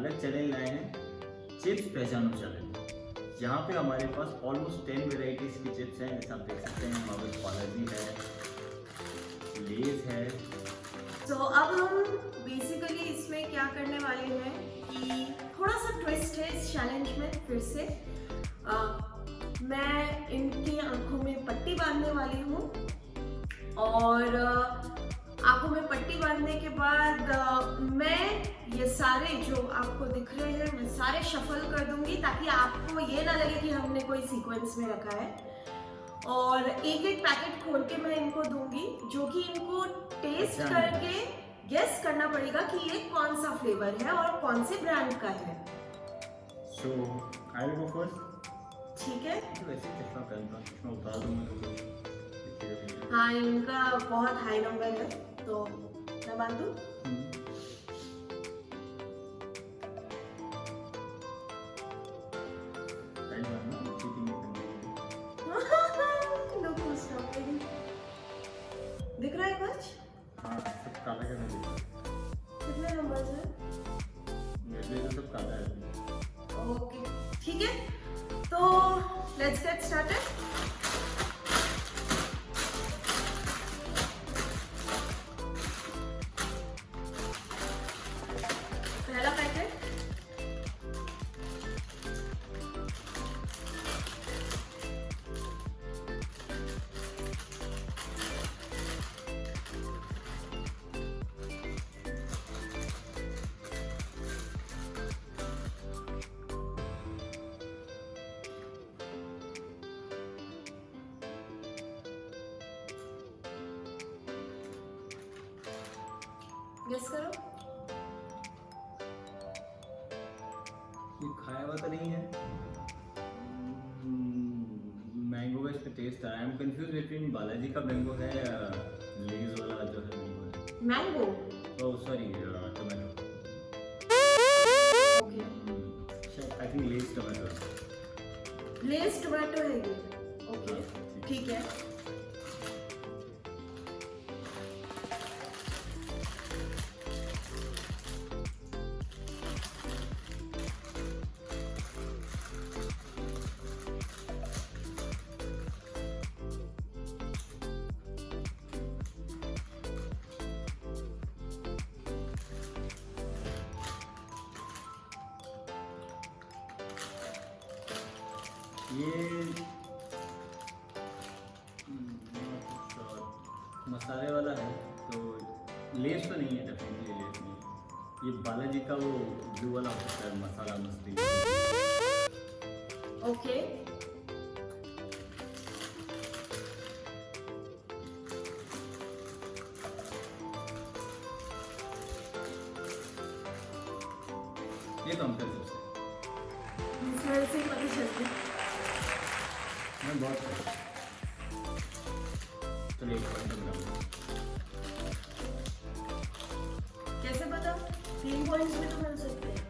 अलग चैलेंज लाए हैं, चिप्स पहचानो चैलेंज। यहाँ पे हमारे पास ऑलमोस्ट 10 वेराइटीज़ की चिप्स हैं, जैसे आप देख सकते हैं। हमारे पास बालाजी है, लेज है। तो अब हम बेसिकली इसमें क्या करने वाले हैं कि थोड़ा सा ट्विस्ट है इस चैलेंज में। फिर से मैं इनकी आंखों में पट्टी बांधने वाली हूँ और आंखों में पट्टी बांधने के बाद मैं ये सारे जो आपको दिख रहे हैं मैं सारे शफल कर दूंगी, ताकि आपको ये ना लगे कि हमने कोई सीक्वेंस में रखा है। और एक एक पैकेट खोल के मैं इनको दूंगी, जो कि इनको टेस्ट करके गेस करना पड़ेगा कि ये कौन सा फ्लेवर है और कौन से ब्रांड का है। सो आई विल गो फर्स्ट। ठीक है। तो वैसे चश्मा पहनता हूँ, चश्मा उतार दूंगा तो कुछ। हाँ, इनका बहुत हाई नंबर है, तो मैं बांधूं? दिख रहा है कुछ? हाँ, सब काला का दिख रहा है। कितने नंबर है? मेरे लिए तो सब काला है। ओके, ठीक है, तो लेट्स गेट स्टार्टेड। पहला पैकेट। गेस करो। ये खाया हुआ तो नहीं है। मैंगो का इस पे टेस्ट आया। I am confuse between Balaji का मैंगो है या लेज वाला जो है मैंगो है। Mango. Oh sorry, tomato. Okay, I think Lay's tomato. Lay's tomato है ये। ओके, ठीक है। ये मसाले वाला है, तो लेस तो नहीं है, डेफिनेटली लेस नहीं है। ये बालाजी का वो ब्लू वाला होता है, मसाला मस्ती। ओके, ये कम कर सकते स्मेल से ही पता चलती। मैं बहुत चलिए एक पॉइंट बनाऊंगा। कैसे पता? 3 पॉइंट्स में तो मिल सकते हैं।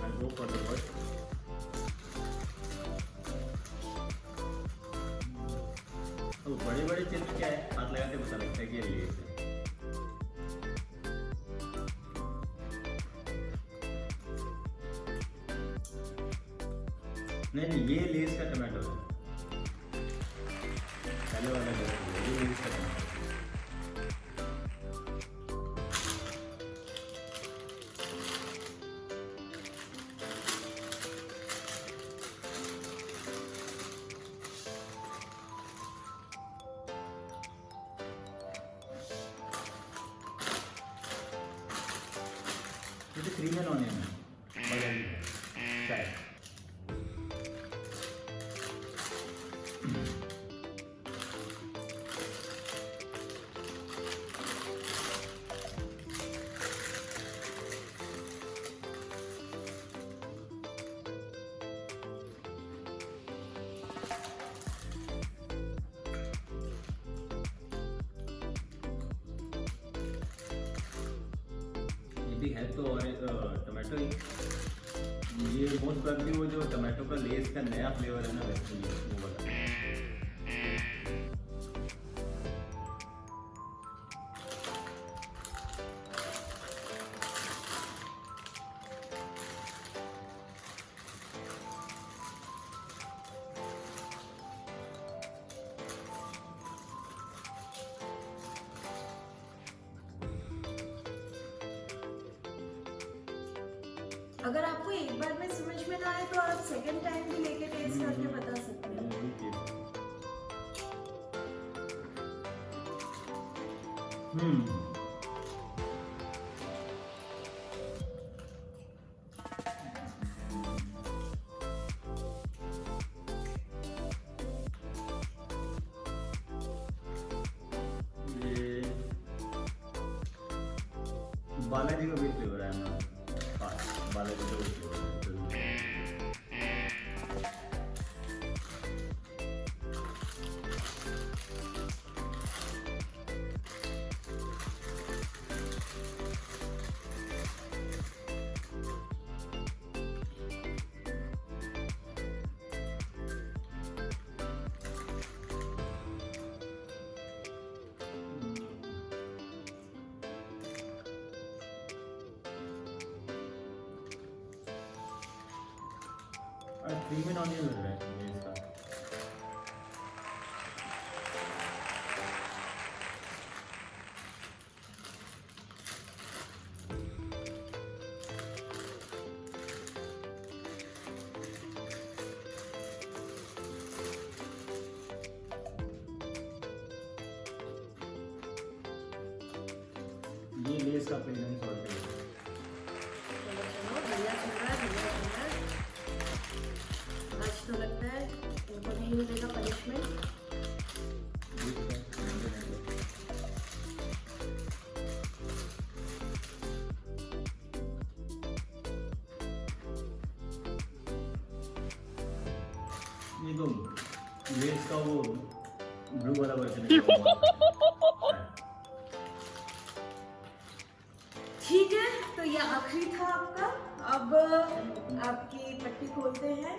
I'll go for the word. तो बड़े बड़े चिप्स क्या है, हाथ लगाते पता लगता है कि ये लेस है। नहीं, ये लेस का टमाटो है। पहले वाला जो है ये लेस का टमाटो। ये तो क्रीम एंड ऑनियन है, बालाजी का शायद। भी है तो टमाटो ही। ये मोस्ट प्रॉबेबली वो जो टमाटो का लेस का नया फ्लेवर है ना, वैसे वो वाला। अगर आपको एक बार में समझ में ना आए तो आप सेकंड टाइम भी लेके टेस्ट करके बता सकते हैं। वही चीज़। हम्म ये बालाजी का भी फ्लेवर है ना, बालाजी का भी फ्लेवर है। क्रीम एंड ऑनियन लग रहा है मुझे इसका। ये लेस का प्रीमियम सॉल्ट है। चलो चलो, बढ़िया चल रहा है, बढ़िया चल रहा है। आज तो लगता है इनको नहीं मिलेगा पनिशमेंट। ये तो लेस का वो ब्लू वाला वर्जन है। ठीक है, तो ये आखिरी था आपका। अब आपकी पट्टी खोलते हैं।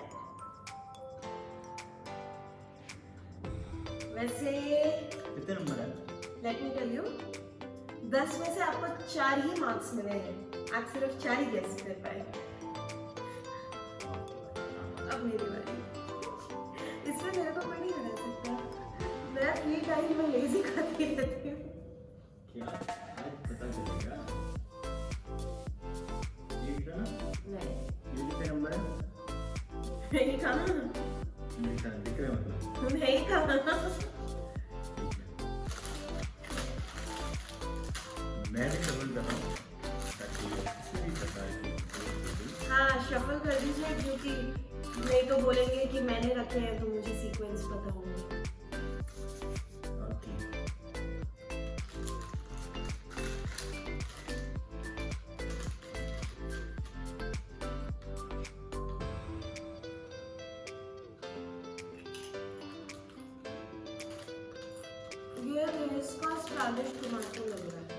वैसे कितने नंबर है? लेट मी टेल यू, 10 में से आपको 4 ही मार्क्स मिले हैं। आप सिर्फ 4 ही गेस कर पाए। अब मेरी बारी। इसमें मेरे को कोई नहीं हरा सकता। मैं फ्री टाइम में लेजी खाती रहती हूँ। क्या आज पता चलेगा? ये कितना? नहीं, ये कितने नंबर है? नहीं कहा, दिख रहे मतलब। नहीं कहा। मैं भी शफल कर रहा हूँ ताकि किसी भी प्रकार की हाँ, शफल कर दीजिए, क्योंकि नहीं तो बोलेंगे कि मैंने रखे हैं तो मुझे सीक्वेंस पता होंगे। ओके। ये इसका स्पैनिश टमाटो लग रहा है।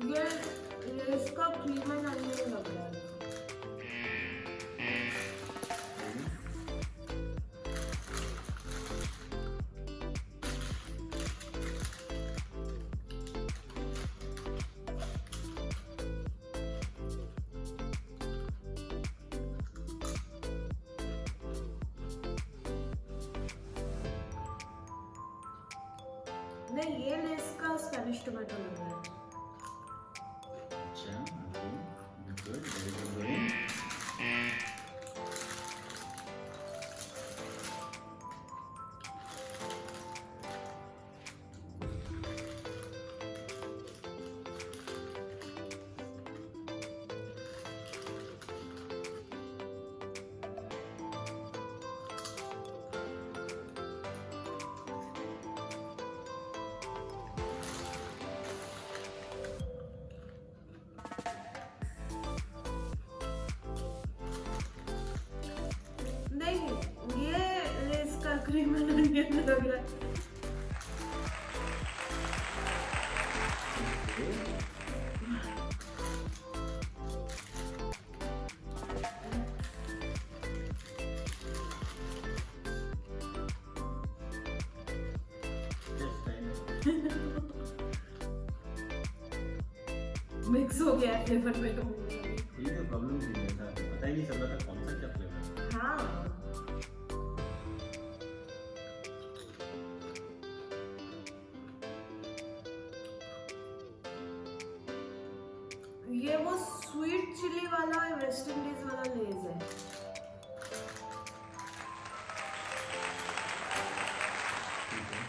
ये इसका क्रीम एंड अनियन लग रहा है। नहीं, ये लेस का स्पैनिश टमाटो लग रहा है। अच्छा, गुड, वेरी गुड गोइंग। नहीं, ये लेस का क्रीम एंड अनियन लग रहा है। मिक्स हो गया है फ्लेवर मेरे मुंह में अभी। यही तो प्रॉब्लम थी मेरे साथ, पता ही नहीं चल रहा था कौन सा क्या फ्लेवर। हाँ, ये वो स्वीट चिली वाला वेस्ट इंडीज वाला लेज है। ठीक है।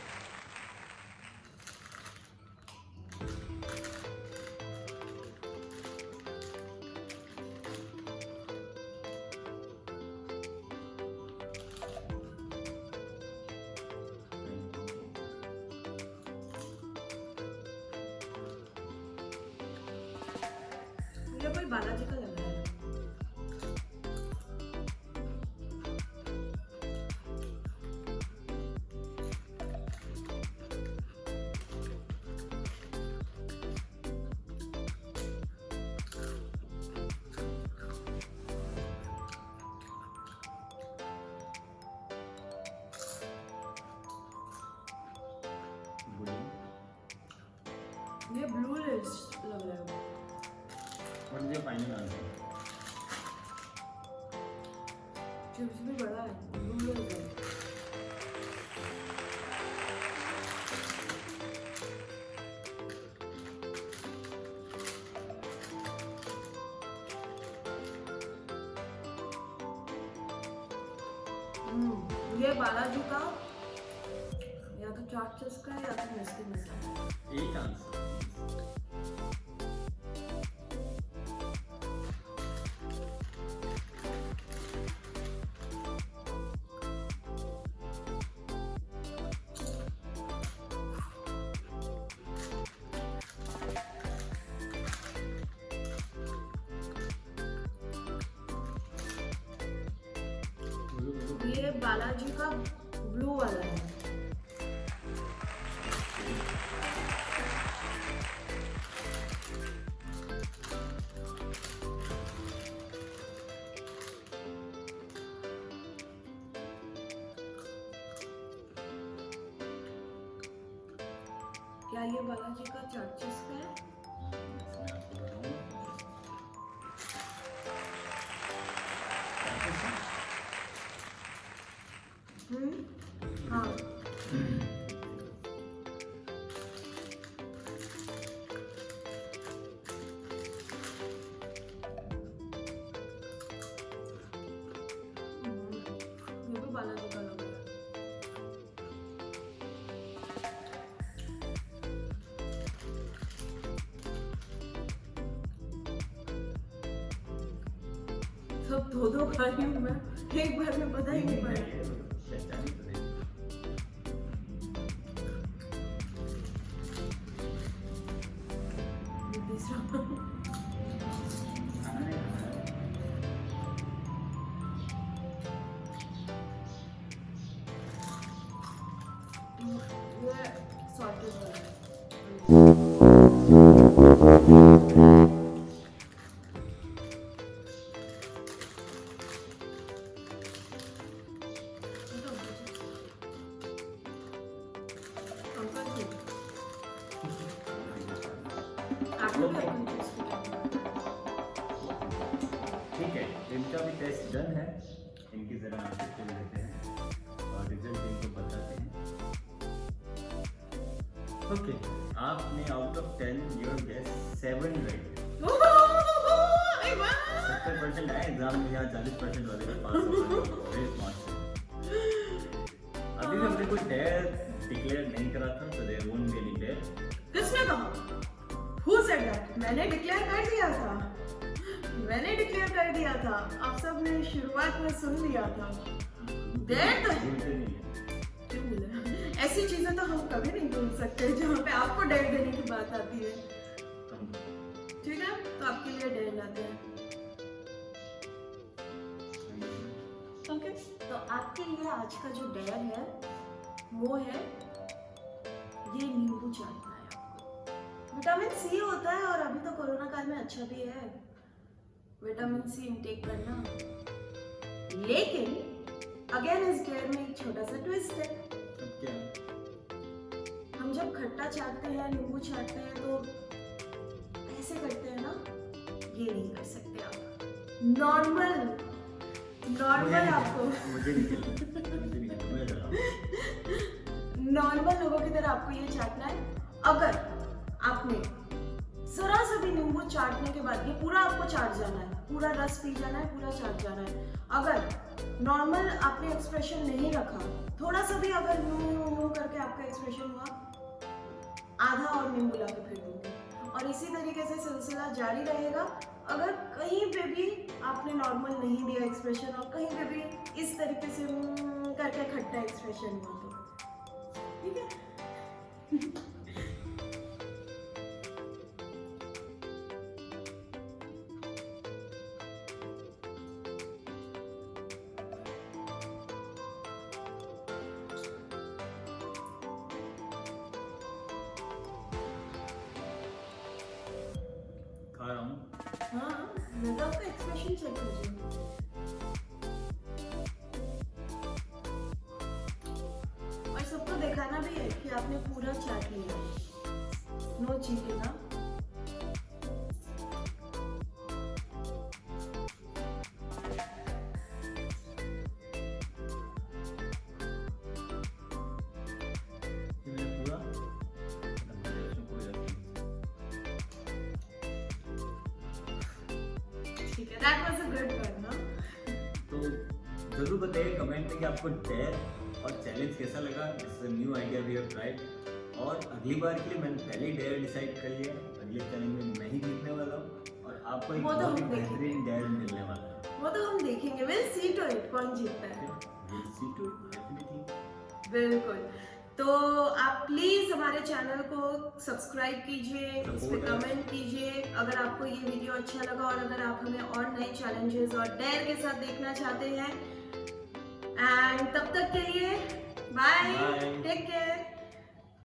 ये कोई बालाजी का लग रहा है। ये ब्लू लेज लग रहा है। What is your final answer? Chips भी बड़ा है, ब्लू लेज है। ये बालाजी का या तो चाट चिप्स का है या तो मिस्टी मसाला। एक आंसर। ये बालाजी का ब्लू वाला है। क्या ये बालाजी का चाट चिप्स का है? मैं आपको बताऊं। हाँ, ये तो बालाजी का लग रहा है। सब दो खा रही हूँ मैं, एक बार में पता ही नहीं पड़ा। पहचानी तो नहीं। ये तीसरा खाना नहीं खाना। ये सॉल्टेड वाला है। ठीक है, इनका भी टेस्ट डन है। इनकी जरा आंखें खोल लेते हैं और रिजल्ट इनको बताते हैं। ओके, आपने out of 10 your guess 7 right. 70% आए एग्जाम में, यहाँ 40% वाले भी पास हो गए। Very smart से। अभी भी हमने कोई डेयर डिक्लेयर नहीं करा था, तो there won't be any dare. किसने कहा? Who said that? मैंने डिक्लेयर कर दिया था। मैंने डिक्लेयर कर दिया था। आप सब ने शुरुआत में सुन लिया था। डेयर तो भूलते नहीं है। क्यों बोले? ऐसी चीजें तो हम कभी नहीं भूल सकते जहाँ पे आपको डेयर देने की बात आती है। ठीक है, तो आपके लिए डेयर लाते हैं। ओके, तो आपके लिए आज का जो डेयर है वो है ये नींबू चाटना है आपको। विटामिन सी होता है और अभी तो कोरोना काल में अच्छा भी है विटामिन सी इनटेक करना, लेकिन अगेन इस डेयर में एक छोटा सा ट्विस्ट है। अब क्या? हम जब खट्टा चाटते हैं, नींबू चाटते हैं तो ऐसे करते हैं ना, ये नहीं कर सकते आप। नॉर्मल आपको मुझे नहीं खेलना, मैं जा रहा हूँ। नॉर्मल लोगों की तरह आपको ये चाटना है। अगर आपने जरा सा भी नींबू चाटने के बाद, ये पूरा आपको चाट जाना है, पूरा रस पी जाना है, पूरा चाट जाना है। अगर नॉर्मल आपने एक्सप्रेशन नहीं रखा, थोड़ा सा भी अगर यूं करके आपका एक्सप्रेशन हुआ, आधा और नींबू ला के फेंक दूंगी। और इसी तरीके से सिलसिला जारी रहेगा। अगर कहीं पे भी आपने नॉर्मल नहीं दिया एक्सप्रेशन और कहीं पे भी इस तरीके से करके खट्टा एक्सप्रेशन हुआ तो ठीक है। खा रहा हूँ। हाँ, नजर का एक्सप्रेशन चेक कीजिए। और सबको दिखाना भी है कि आपने पूरा चाट लिया, नो चीटिंग। हाँ, कि मैंने पूरा उसमें कोई रख नहीं। ठीक है, that was a good one. ना तो जरूर बताइए कमेंट में कि आपको डेयर और चैलेंज कैसा लगा। This is new idea we have tried. और अगली बार के लिए मैंने पहले ही डेयर डिसाइड कर लिया। अगले चैलेंज में मैं ही जीतने वाला हूँ और आपको एक वो तो बहुत ही हम देखेंगे। बेहतरीन डेयर मिलने वाला है। वो तो हम देखेंगे, विल सी टू इट कौन जीतता है। We'll see to it, definitely. बिल्कुल। तो आप प्लीज हमारे चैनल को सब्सक्राइब कीजिए, इस पे कमेंट कीजिए अगर आपको ये वीडियो अच्छा लगा, और अगर आप हमें और नए चैलेंजेस और डेयर के साथ देखना चाहते हैं। एंड तब तक के लिए बाय, Bye. Take care.